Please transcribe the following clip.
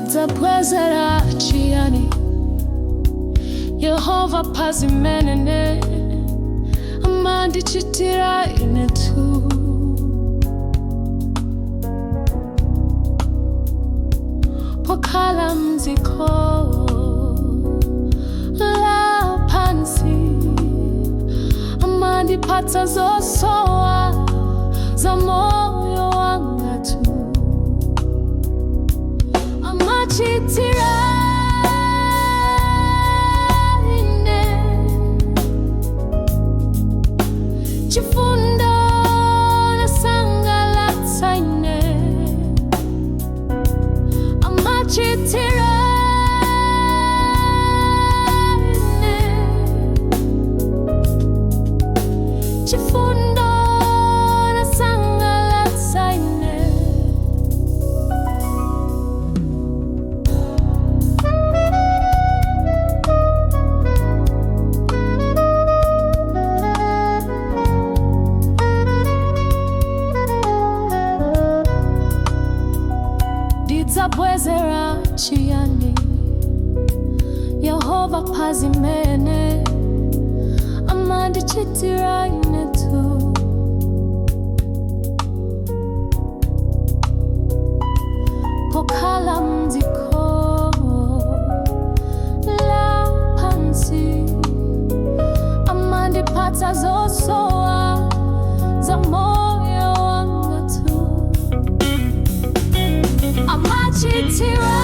Ndidzabwezera Ciani, Yehovah pazimenene, amandichitira inetu. Pokala mziko la pansi, amandipatsa zosowa za moyo wanga tu. Amachitira ine chifundo nasangalatsa ine. Amachitira ine chifundo nasangalatsa ine. Ndidzabwezera Ciani, Yehovah pazimene, amandichitira inetu. Pokala mziko la pansi, amandipatsa zosowa za moyo wanga tu. Amachitira